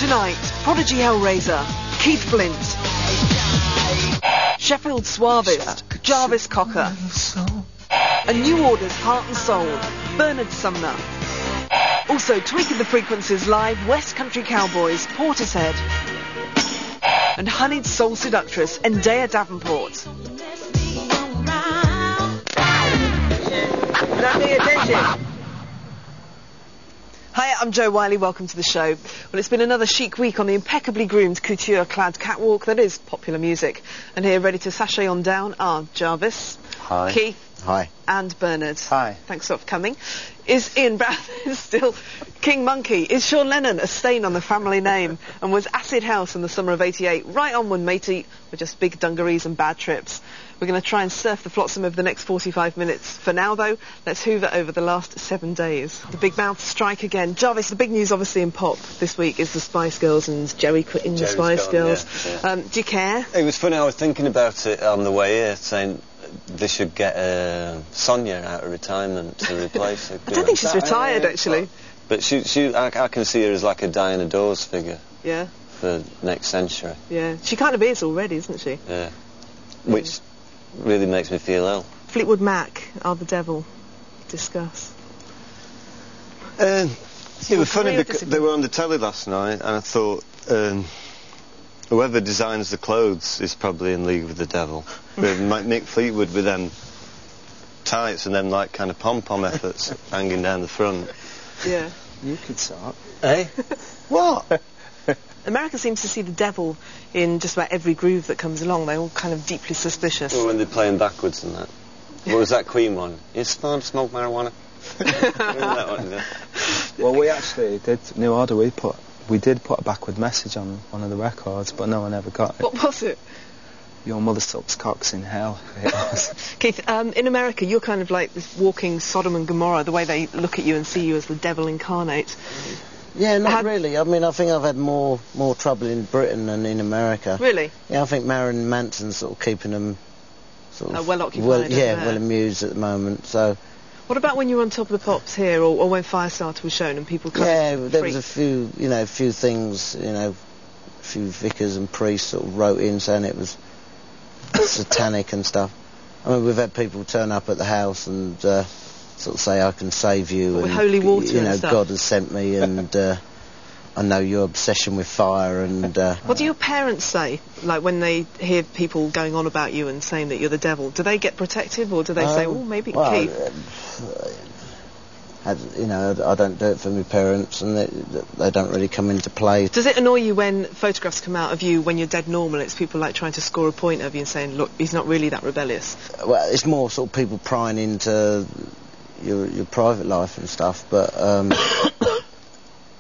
Tonight, Prodigy Hellraiser, Keith Flint, Sheffield Suavist, Jarvis Cocker, A New Order's Heart and Soul, Bernard Sumner. Also tweaking the frequencies live, West Country Cowboys, Portishead, and honeyed soul seductress, Endea Davenport. Not paying attention. Hi, I'm Jo Whiley, welcome to the show. Well, it's been another chic week on the impeccably groomed couture-clad catwalk that is popular music. And here, ready to sashay on down, are Jarvis. Hi. Keith. Hi. And Bernard. Hi. Thanks a lot for coming. Is Ian Brown still King Monkey? Is Sean Lennon a stain on the family name? And was Acid House in the summer of '88 right on one, matey, with just big dungarees and bad trips? We're going to try and surf the flotsam over the next 45 minutes. For now, though, let's hoover over the last 7 days. The big mouth strike again. Jarvis, the big news, obviously, in pop this week is the Spice Girls and Jerry quitting the Spice Girls. Yeah. Do you care? It was funny, I was thinking about it on the way here, saying they should get Sonia out of retirement to replace her. I don't think she's retired, actually. But I can see her as like a Diana Dawes figure. Yeah. For next century. Yeah. She kind of is already, isn't she? Yeah. Which really makes me feel ill. Fleetwood Mac are the devil. Discuss. It was funny because they were on the telly last night, and I thought whoever designs the clothes is probably in league with the devil. With Mick Fleetwood with them tights and them like kind of pom-pom efforts hanging down the front. Yeah. You could start. Eh? What? America seems to see the devil in just about every groove that comes along. They're all kind of deeply suspicious. Well, when they're playing backwards and that. What was that Queen one? You smoke marijuana? That one, yeah. Well, we actually did, New Order, we did put a backward message on one of the records, but no one ever got it. What was it? Your mother sucks cocks in hell. Keith, in America, you're kind of like this walking Sodom and Gomorrah, the way they look at you and see you as the devil incarnate. Yeah, not really. I mean, I think I've had more trouble in Britain than in America. Really? Yeah, I think Marilyn Manson's sort of keeping them sort of... well occupied. Well amused at the moment, so... What about when you were on Top of the Pops here, or when Firestarter was shown and people kind of there was a few things, a few vicars and priests sort of wrote in saying it was satanic and stuff. I mean, we've had people turn up at the house and sort of say, I can save you, with and holy water and stuff. God has sent me, and I know your obsession with fire, and... What do your parents say, like when they hear people going on about you and saying that you're the devil? Do they get protective, or do they say, oh, maybe Keith? I don't do it for my parents, and they don't really come into play. Does it annoy you when photographs come out of you when you're dead normal? It's people like trying to score a point of you and saying, look, he's not really that rebellious. Well, it's more sort of people prying into your private life and stuff, but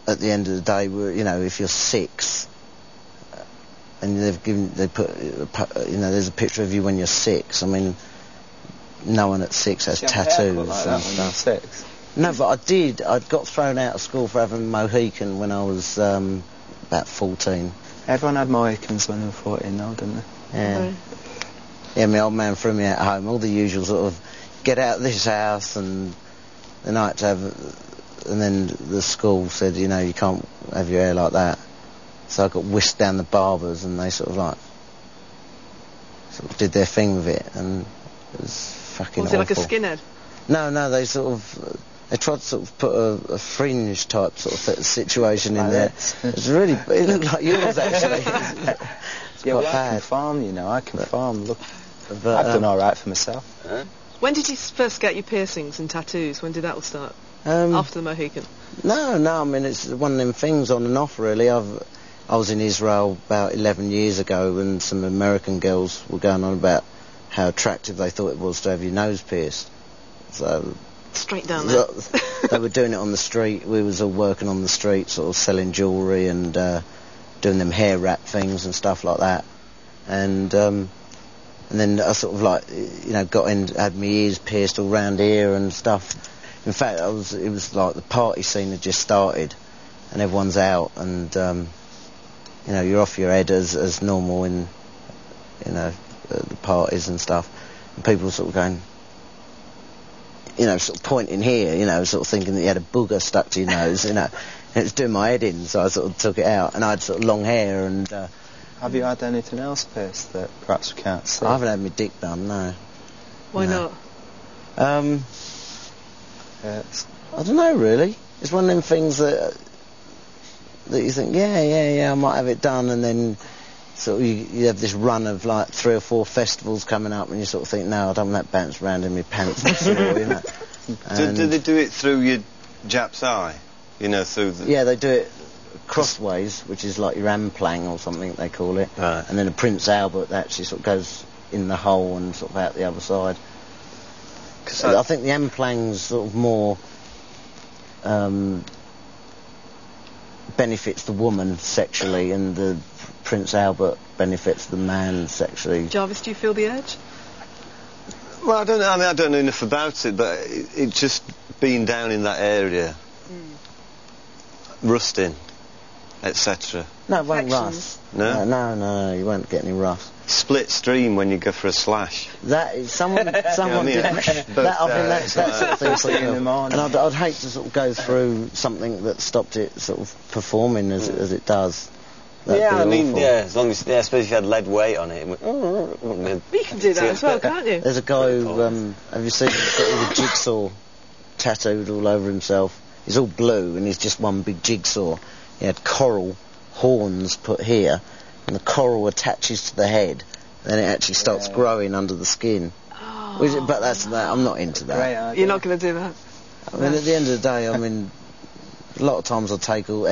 at the end of the day, if you're 6 and they put there's a picture of you when you're 6. I mean, no one at 6 has tattoos like and stuff. 6. No, but I did. I got thrown out of school for having a Mohican when I was about 14. Everyone had Mohicans when they were 14 now, didn't they? Yeah. Okay. Yeah, my old man threw me out home. All the usual sort of, get out of this house, and the night to have... And then the school said, you can't have your hair like that. So I got whisked down the barbers, and they sort of did their thing with it, and it was fucking awful. Was it like a skinhead? No, they sort of... They tried to sort of put a fringe type sort of situation in there. It looked like yours, actually. It's yeah, quite well, bad. I can farm, I can farm. Look, I've done all right for myself. When did you first get your piercings and tattoos? When did that all start? After the Mohican? No, I mean, it's one of them things on and off, really. I was in Israel about 11 years ago, and some American girls were going on about how attractive they thought it was to have your nose pierced. So... Straight down there. They were doing it on the street. We was all working on the street, sort of selling jewellery and doing them hair wrap things and stuff like that. And then I sort of got in, had my ears pierced all round here and stuff. In fact, it was like the party scene had just started, and everyone's out, and you're off your head as normal in the parties and stuff, and people sort of going, sort of pointing here, sort of thinking that you had a booger stuck to your nose, It was doing my head in, so I sort of took it out. And I had sort of long hair and... Have you had anything else pierced that perhaps we can't see? I haven't had my dick done, no. Why not? I don't know, really. It's one of them things that you think, yeah, I might have it done, and then sort of you have this run of like 3 or 4 festivals coming up, and you sort of think, no, I don't want that bounced around in my pants and sore, you know. Do they do it through your Jap's eye? You know, through the... Yeah, they do it crossways, which is like your amplang or something they call it. Right. And then a Prince Albert that actually sort of goes in the hole and sort of out the other side. Cause I think the amplang's sort of more benefits the woman sexually, and the Prince Albert benefits the man sexually. Jarvis, do you feel the urge? Well, I don't know. I mean, I don't know enough about it, but it just being down in that area, rusting, etc. No, it won't Infections. rust. No? No, you won't get any rust. Split stream when you go for a slash. That is someone I mean? did that. I think that's that sort of thing. First thing in the morning. And I'd hate to sort of go through something that stopped it sort of performing as it does. That'd Yeah, be I mean, awful. yeah, as long as, I suppose if you had lead weight on it, You can do that as well, can't you? There's a guy who, have you seen him? He's got all the jigsaw tattooed all over himself. He's all blue and he's just one big jigsaw. He had coral horns put here, and the coral attaches to the head, then it actually starts growing under the skin. Oh, But that's that. I'm not into that. Great idea. you're not going to do that. I mean, at the end of the day, I mean, a lot of times I take all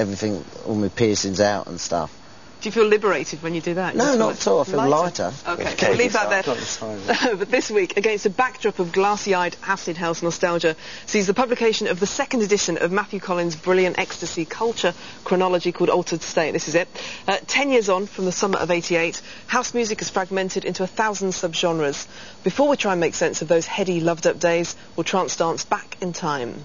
my piercings out and stuff. Do you feel liberated when you do that? No, You not at all. I feel lighter. Okay, we'll leave that there. Not the time. But this week, against a backdrop of glassy-eyed acid house nostalgia, sees the publication of the 2nd edition of Matthew Collins' brilliant ecstasy culture chronology called Altered State. This is it. 10 years on from the summer of '88, house music is fragmented into 1,000 subgenres. Before we try and make sense of those heady, loved-up days, we'll trance dance back in time.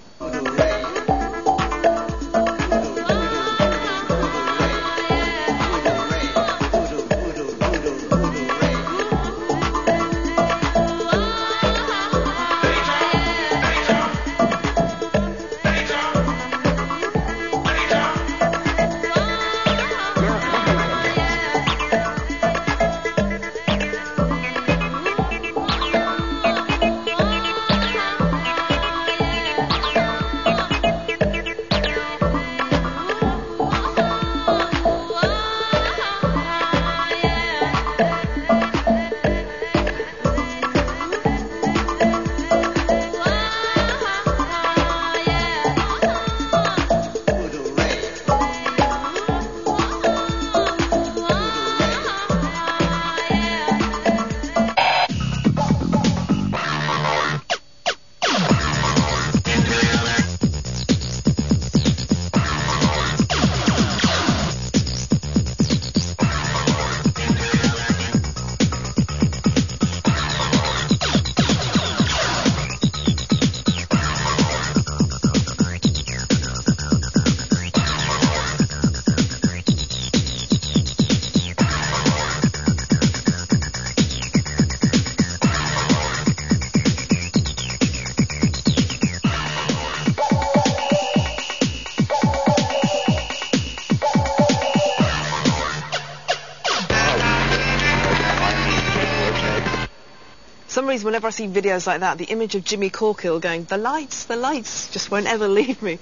For some reason, whenever I see videos like that, the image of Jimmy Corkill going, the lights, just won't ever leave me.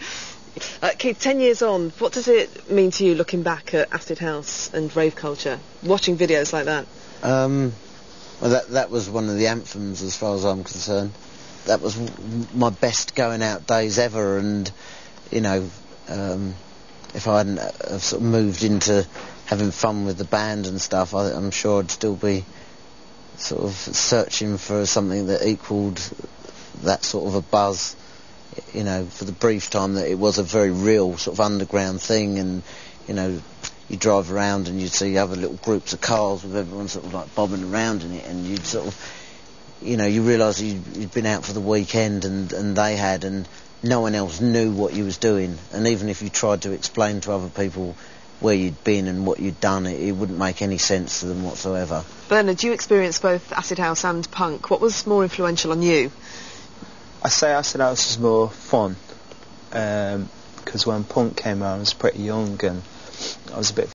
Keith, 10 years on, what does it mean to you looking back at acid house and rave culture, watching videos like that? Well, that was one of the anthems as far as I'm concerned. That was my best going out days ever, and, you know, if I hadn't sort of moved into having fun with the band and stuff, I'm sure I'd still be sort of searching for something that equalled that sort of a buzz, you know, for the brief time that it was a very real sort of underground thing. And, you know, you drive around and you'd see other little groups of cars with everyone sort of like bobbing around in it, and you'd sort of, you know, you realise you'd been out for the weekend and they had, and no one else knew what you was doing. And even if you tried to explain to other people where you'd been and what you'd done, it wouldn't make any sense to them whatsoever. Bernard, you experienced both acid house and punk. What was more influential on you? I say acid house is more fun, because because when punk came around I was pretty young and I was a bit